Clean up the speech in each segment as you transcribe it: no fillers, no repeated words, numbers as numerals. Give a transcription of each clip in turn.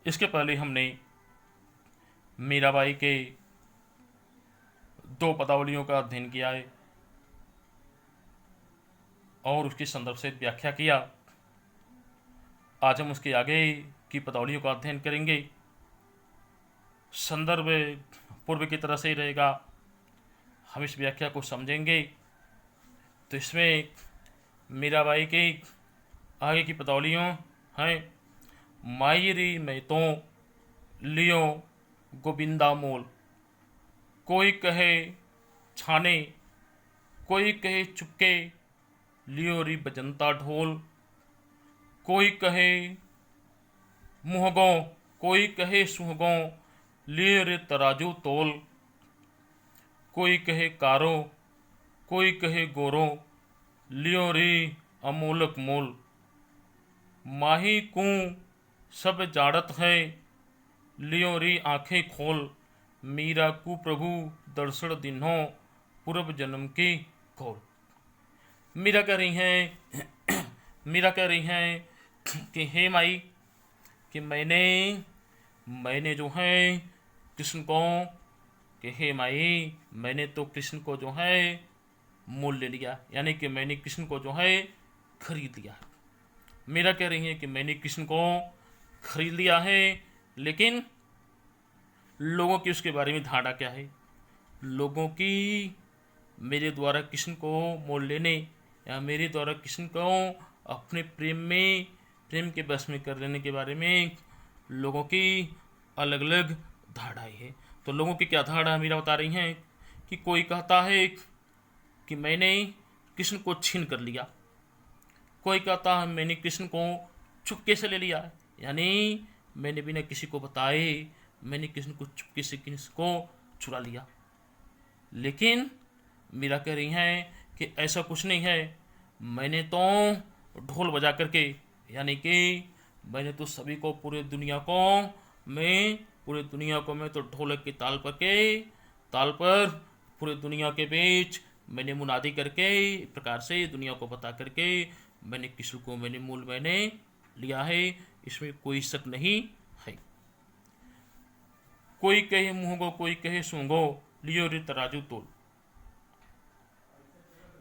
इसके पहले हमने मीराबाई के दो पदावलियों का अध्ययन किया है और उसके संदर्भ से व्याख्या किया। आज हम उसके आगे की पदावलियों का अध्ययन करेंगे। संदर्भ पूर्व की तरह से ही रहेगा, हम इस व्याख्या को समझेंगे। तो इसमें मीराबाई के आगे की पदावलियों हैं, मायरी मैं तो लियो गोविंदा मोल, कोई कहे छाने कोई कहे चुपके लियो री बजंता ढोल, कोई कहे मुहगों कोई कहे सुहगों लियो रे तराजू तोल, कोई कहे कारो कोई कहे गोरो लियो रे अमोलक मोल, माही कू सब जाड़त है लियो री आंखें खोल, मीरा कु प्रभु दर्शन दिन्हो पूर्व जन्म की खोल। मीरा कह रही हैं मीरा कह रही हैं कि हे माई, कि मैंने जो है कृष्ण को, कि हे माई मैंने तो कृष्ण को जो है मोल ले लिया, यानी कि मैंने कृष्ण को जो है खरीद लिया। मीरा कह रही है कि मैंने कृष्ण को खरीद लिया है, लेकिन लोगों की उसके बारे में धारणा क्या है? लोगों की मेरे द्वारा कृष्ण को मोल लेने या मेरे द्वारा कृष्ण को अपने प्रेम के बस में कर लेने के बारे में लोगों की अलग अलग धारणाएं हैं। तो लोगों की क्या धारणा मीरा बता रही हैं कि कोई कहता है कि मैंने कृष्ण को छीन कर लिया, कोई कहता है मैंने कृष्ण को चुपके से ले लिया, यानी मैंने बिना किसी को बताए मैंने कृष्ण को चुपके से कृष्ण को चुरा लिया। लेकिन मीरा कह रही हैं कि ऐसा कुछ नहीं है। मैंने तो ढोल बजा करके, यानी कि मैंने तो सभी को पूरे दुनिया को मैं तो ढोलक के ताल पर पूरे दुनिया के बीच मैंने मुनादी करके इस प्रकार से दुनिया को बता करके मैंने कृष्ण को मैंने लिया है, इसमें कोई शक नहीं है। कोई कहे मुँह कोई कहे सूंगो लियो रे तराजू तोल।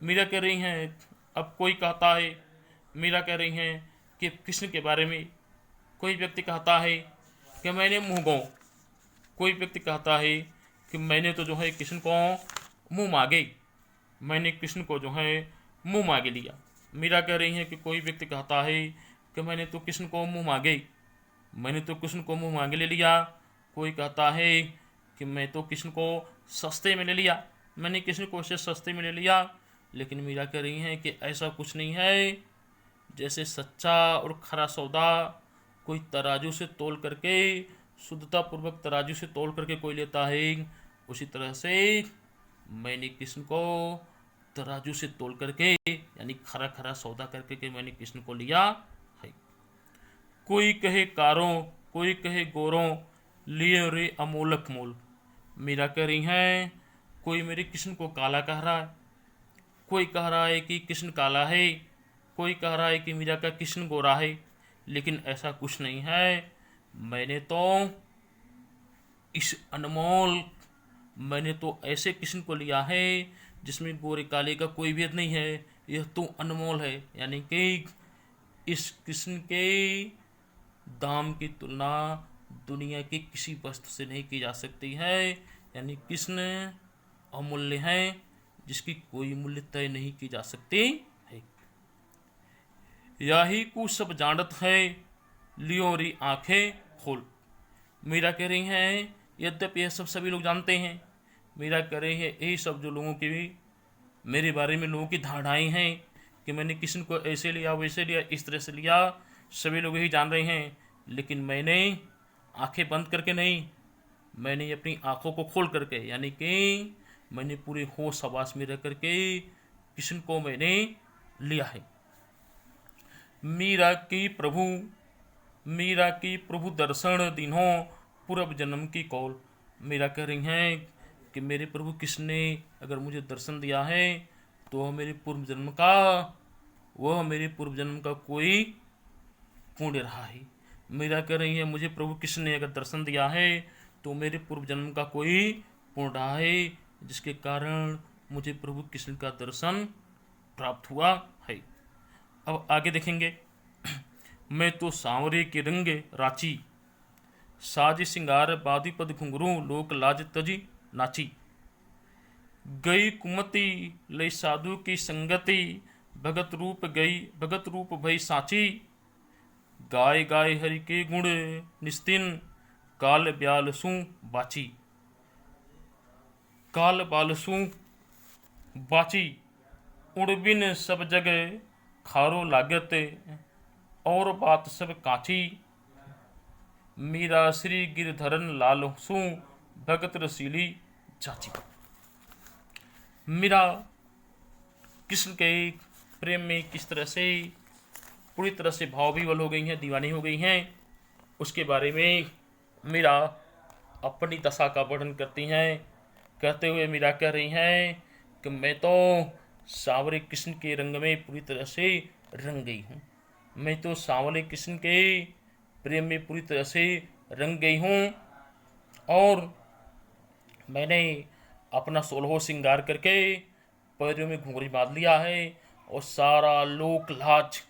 मीरा कह रही हैं, अब कोई कहता है, मीरा कह रही हैं कि कृष्ण के बारे में कोई व्यक्ति कहता है कि मैंने मुँह, कोई व्यक्ति कहता है कि मैंने तो जो है कृष्ण को मुँह मांगे, मैंने कृष्ण को जो है मुँह मांगे लिया। मीरा कह रही हैं कि कोई व्यक्ति कहता है कि मैंने तो कृष्ण को मुँह मांगे, मैंने तो कृष्ण को मुँह मांगे ले लिया। कोई कहता है कि मैं तो कृष्ण को सस्ते में ले लिया, मैंने कृष्ण को उसे सस्ते में ले लिया। लेकिन मीरा कह रही हैं कि ऐसा कुछ नहीं है। जैसे सच्चा और खरा सौदा कोई तराजू से तोल करके, शुद्धता पूर्वक तराजू से तोल करके कोई लेता है, उसी तरह से मैंने कृष्ण को तराजू से तोल करके, यानी खरा खरा सौदा करके के मैंने कृष्ण को लिया है। कोई कहे कारों कोई कहे गोरों लिए रे अमोलक मोल। मीरा कह रही हैं कोई मेरे कृष्ण को काला कह रहा है, कोई कह रहा है कि कृष्ण काला है, कोई कह रहा है कि मीरा का कृष्ण गोरा है, लेकिन ऐसा कुछ नहीं है। मैंने तो ऐसे कृष्ण को लिया है जिसमें गोरे काले का कोई भेद नहीं है, यह तो अनमोल है। यानी कि इस कृष्ण के दाम की तुलना दुनिया की किसी वस्तु से नहीं की जा सकती है। यानी कृष्ण अमूल्य है, जिसकी कोई मूल्य तय नहीं की जा सकती है। यही को सब जानत है लियो री आंखें खोल। मीरा कह रही हैं यद्यपि यह सब सभी लोग जानते हैं, मीरा कह रही है यही सब जो लोगों की भी मेरे बारे में लोगों की धारणाएं हैं कि मैंने कृष्ण को ऐसे लिया वैसे लिया इस तरह से लिया, सभी लोग यही जान रहे हैं। लेकिन मैंने आंखें बंद करके नहीं, मैंने अपनी आंखों को खोल करके, यानी कि मैंने पूरे होश हवास में रह करके कृष्ण को मैंने लिया है। मीरा की प्रभु दर्शन दिनों पूर्व जन्म की कौल। मीरा कह रही हैं कि मेरे प्रभु कृष्ण ने अगर मुझे दर्शन दिया है तो वह मेरे पूर्व जन्म का कोई पुण्य रहा है। मीरा कह रही है मुझे प्रभु कृष्ण ने अगर दर्शन दिया है तो मेरे पूर्व जन्म का कोई पुण्य रहा है जिसके कारण मुझे प्रभु कृष्ण का दर्शन प्राप्त हुआ है। अब आगे देखेंगे। मैं तो सांवरे के रंग राची, साज सिंगार बादी पद घुंघरू लोक लाज तजी नाची। गई कुमति लय साधु की संगति, भगत रूप भई साची। गाय गाय हरि के गुण निस्तिन, काल ब्याल सु बाची। काल बाल सु बाची, उड़बिन सब जगह खारो लागत, और बात सब काची। मीरा श्री गिरधरन लाल सु, भगत रसीली चाची। मीरा कृष्ण के प्रेम में किस तरह से पूरी तरह से भाव विवल हो गई हैं, दीवानी हो गई हैं, उसके बारे में मीरा अपनी दशा का वर्णन करती हैं। कहते हुए मीरा कह रही हैं कि मैं तो सांवरे कृष्ण के रंग में पूरी तरह से रंग गई हूँ। मैं तो सांवरे कृष्ण के प्रेम में पूरी तरह से रंग गई हूँ, और मैंने अपना 16 श्रृंगार करके पैरों में घुंघरू बांध लिया है, और सारा लोक लाज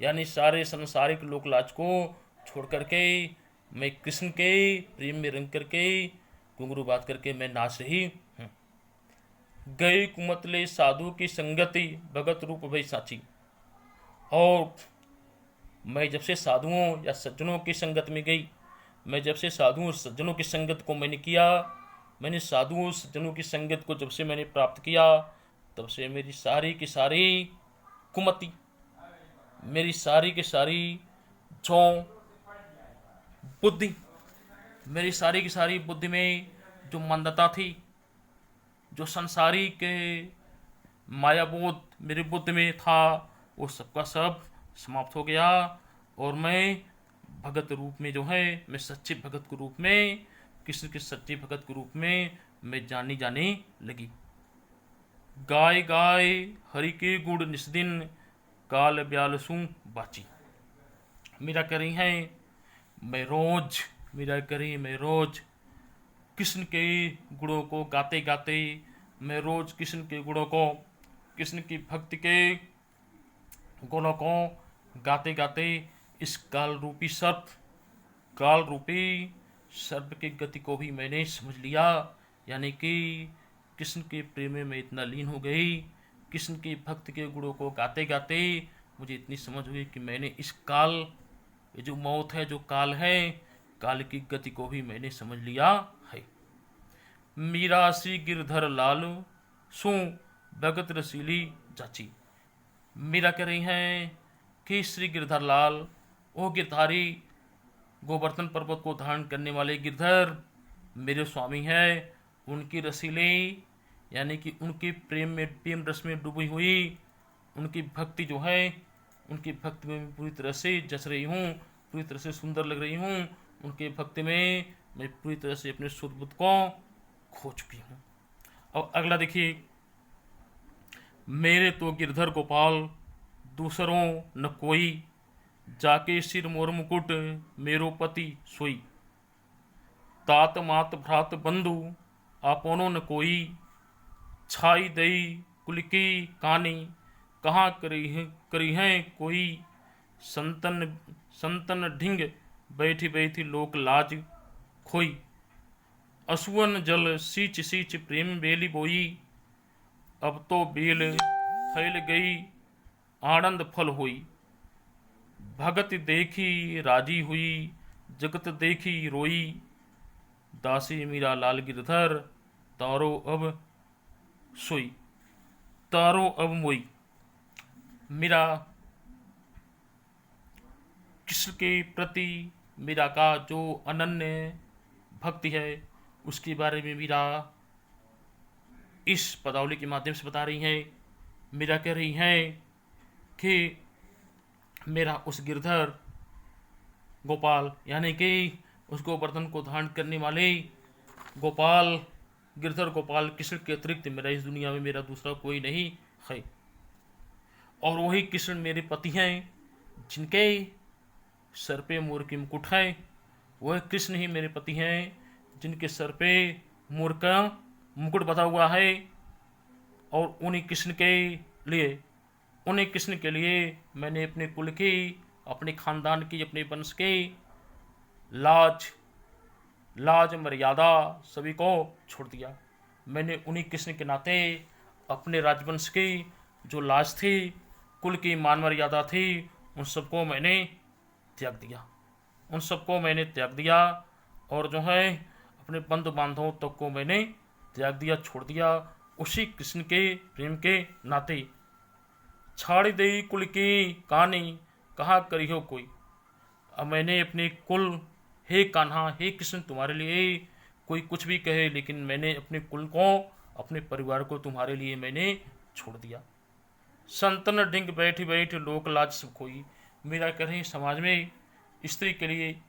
यानी सारे संसारिक लोक लाज को छोड़ करके मैं कृष्ण के प्रेम में रंग करके घुंघरू बांध करके मैं नाच रही हूँ। गई कुमतले साधु की संगति, भगत रूप भई साची। और मैं जब से साधुओं या सज्जनों की संगत में गई, मैं जब से साधुओं सज्जनों की संगत को मैंने किया, मैंने साधुओं सज्जनों की संगत को जब से मैंने प्राप्त किया, तब से मेरी सारी की सारी कुमति, मेरी सारी की सारी जो बुद्धि, मेरी सारी की सारी बुद्धि में जो मंदता थी, जो संसारी के मायाबोध मेरी बुद्धि में था, वो सबका सब समाप्त हो गया, और मैं भगत रूप में जो है, मैं सच्चे भगत के रूप में, कृष्ण के सच्चे भगत के रूप में मैं जानी जाने लगी। गाय गाय हरि के गुण निस्दिन, काल ब्याल सु बाची। मीरा कह रही है मैं रोज कृष्ण के गुणों को गाते गाते, मैं रोज कृष्ण के गुणों को, कृष्ण की भक्ति के गुणों को गाते गाते इस काल रूपी सर्प की गति को भी मैंने समझ लिया। यानी कि कृष्ण के प्रेम में मैं इतना लीन हो गई, कृष्ण की भक्ति के गुणों को गाते गाते मुझे इतनी समझ हुई कि मैंने इस काल, ये जो मौत है, जो काल है, काल की गति को भी मैंने समझ लिया है। मीरा श्री गिरधर लाल सु, भगत रसीली जाची। मीरा कह रही हैं कि श्री गिरधर लाल, वो गिरधारी, गोवर्धन पर्वत को धारण करने वाले गिरधर मेरे स्वामी हैं। उनकी रसीली यानी कि उनके प्रेम रस में डूबी हुई उनकी भक्ति जो है, उनकी भक्ति में पूरी तरह से जच रही हूँ, पूरी तरह से सुंदर लग रही हूँ। उनके भक्ति में मैं पूरी तरह से अपने शुद्ध बुद्ध को खो चुकी हूँ। अब अगला देखिए। मेरे तो गिरधर गोपाल दूसरों न कोई, जाके सिर मोर मुकुट मेरो पति सोई। तात मात भ्रात बंधु आपनो न कोई, छाई दई कुल की कानी कहाँ करी है कोई। संतन ढिंग बैठी बैठी लोक लाज खोई। असुवन जल सींच सींच प्रेम बेली बोई। अब तो बेल फैल गई आनंद फल हुई। भगत देखी राजी हुई, जगत देखी रोई। दासी मीरा लाल गिरधर तारो अब सोई, तारो अब मोई। मीरा कृष्ण के प्रति मीरा का जो अनन्य भक्ति है, उसके बारे में मीरा इस पदावली के माध्यम से बता रही हैं। मीरा कह रही हैं कि मेरा उस गिरधर गोपाल यानी कि उस गोवर्धन को धारण करने वाले गोपाल, गिरधर गोपाल कृष्ण के अतिरिक्त मेरा इस दुनिया में मेरा दूसरा कोई नहीं है। और वही कृष्ण मेरे पति हैं, जिनके सर पे मोर की मुकुट है, वह कृष्ण ही मेरे पति हैं, जिनके सर पे मोर का मुकुट बंधा हुआ है। और उन्हीं कृष्ण के लिए, उन्हीं कृष्ण के लिए मैंने अपने कुल की, अपने खानदान की, अपने वंश की लाज लाज मर्यादा सभी को छोड़ दिया। मैंने उन्हीं कृष्ण के नाते अपने राजवंश की जो लाज थी, कुल की मान मर्यादा थी, उन सबको मैंने त्याग दिया, उन सबको मैंने त्याग दिया। और जो है अपने बंधु बांधवों तक को मैंने त्याग दिया, छोड़ दिया, उसी कृष्ण के प्रेम के नाते। छाड़ दे कुल की कहानी, कहा करियो कोई। अब मैंने अपने कुल, हे कान्हा, हे कृष्ण, तुम्हारे लिए कोई कुछ भी कहे, लेकिन मैंने अपने कुल को, अपने परिवार को तुम्हारे लिए मैंने छोड़ दिया। संतन डिंग बैठ बैठ लोक लाज सब कोई। मेरा कह रहे समाज में स्त्री के लिए,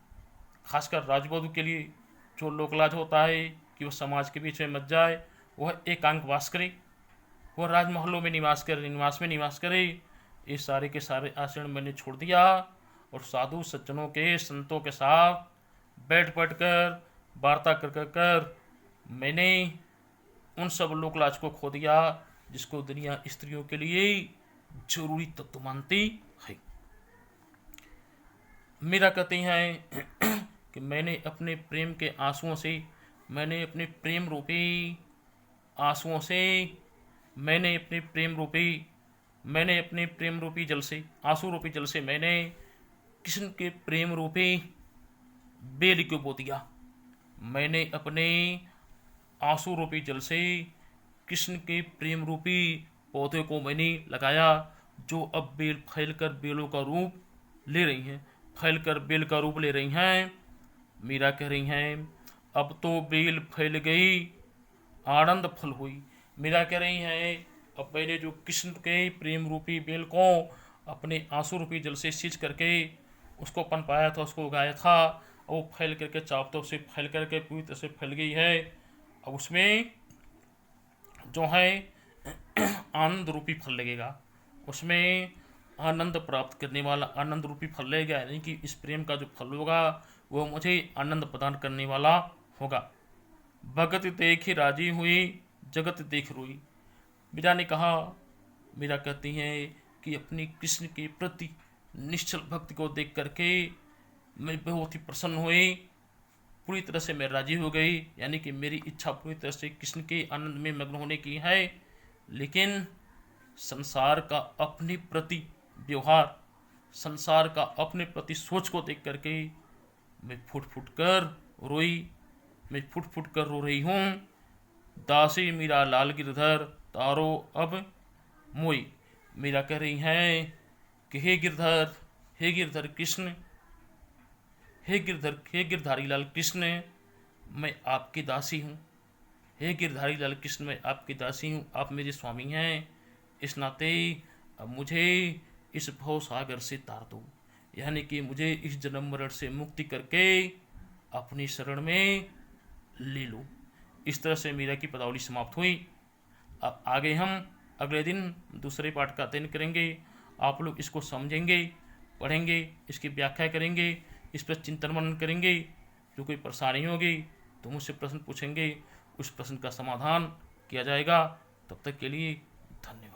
खासकर राजवधु के लिए जो लोकलाज होता है कि वह समाज के बीच में मच जाए, वह एकांक वास करे, वह राजमहलों में निवास करे, निवास करे। ये सारे के सारे आचरण मैंने छोड़ दिया और साधु सज्जनों के, संतों के साथ बैठ बैठ कर, वार्ता कर मैंने उन सब लोकलाज को खो दिया जिसको दुनिया स्त्रियों के लिए जरूरी तत्व मानती है। मेरा कहते हैं कि मैंने अपने प्रेम के आंसुओं से, मैंने अपने प्रेम रूपी आंसुओं से, मैंने अपने प्रेम रूपी जल से, आंसू रूपी जल से मैंने कृष्ण के प्रेम रूपी बेल को बो दिया। मैंने अपने आंसू रूपी जल से कृष्ण के प्रेम रूपी पौधे को मैंने लगाया, जो अब बेल फैलकर बेलों का रूप ले रही हैं, फैलकर बेल का रूप ले रही हैं। मीरा कह रही हैं, अब तो बेल फैल गई, आनंद फल हुई। मीरा कह रही हैं, अब मैंने जो कृष्ण के प्रेम रूपी बेल को अपने आंसू रूपी जल से सींच करके उसको पनपाया था, उसको उगाया था, वो फैल करके चारों से फैल करके पूरी तरह से फैल गई है। अब उसमें जो है आनंद रूपी फल लगेगा, उसमें आनंद प्राप्त करने वाला आनंद रूपी फल लगेगा, यानी कि इस प्रेम का जो फल होगा वो मुझे आनंद प्रदान करने वाला होगा। भगत देखी राजी हुई, जगत देख रोई। मीरा ने कहा, मीरा कहती हैं कि अपनी कृष्ण के प्रति निश्चल भक्ति को देख करके मैं बहुत ही प्रसन्न हुई, पूरी तरह से मैं राजी हो गई, यानी कि मेरी इच्छा पूरी तरह से कृष्ण के आनंद में मग्न होने की है। लेकिन संसार का अपने प्रति व्यवहार, संसार का अपने प्रति सोच को देख करके मैं फुट फुट कर रोई, मैं फुट फुट कर रो रही हूँ। दासी मीरा लाल गिरधर तारो अब मोई। मीरा कह रही हैं कि हे गिरधर, हे गिरधर कृष्ण, हे गिरधारी लाल कृष्ण, मैं आपकी दासी हूँ। हे गिरधारी लाल कृष्ण, मैं आपकी दासी हूँ, आप मेरे स्वामी हैं। इस नाते अब मुझे इस भव सागर से तार दो, यानी कि मुझे इस जन्म मरण से मुक्ति करके अपनी शरण में ले लो। इस तरह से मीरा की पदावली समाप्त हुई। अब आगे हम अगले दिन दूसरे पाठ का अध्ययन करेंगे। आप लोग इसको समझेंगे, पढ़ेंगे, इसकी व्याख्या करेंगे, इस पर चिंतन मनन करेंगे। जो कोई परेशानी होगी तो मुझसे प्रश्न पूछेंगे, उस प्रश्न का समाधान किया जाएगा। तब तक के लिए धन्यवाद।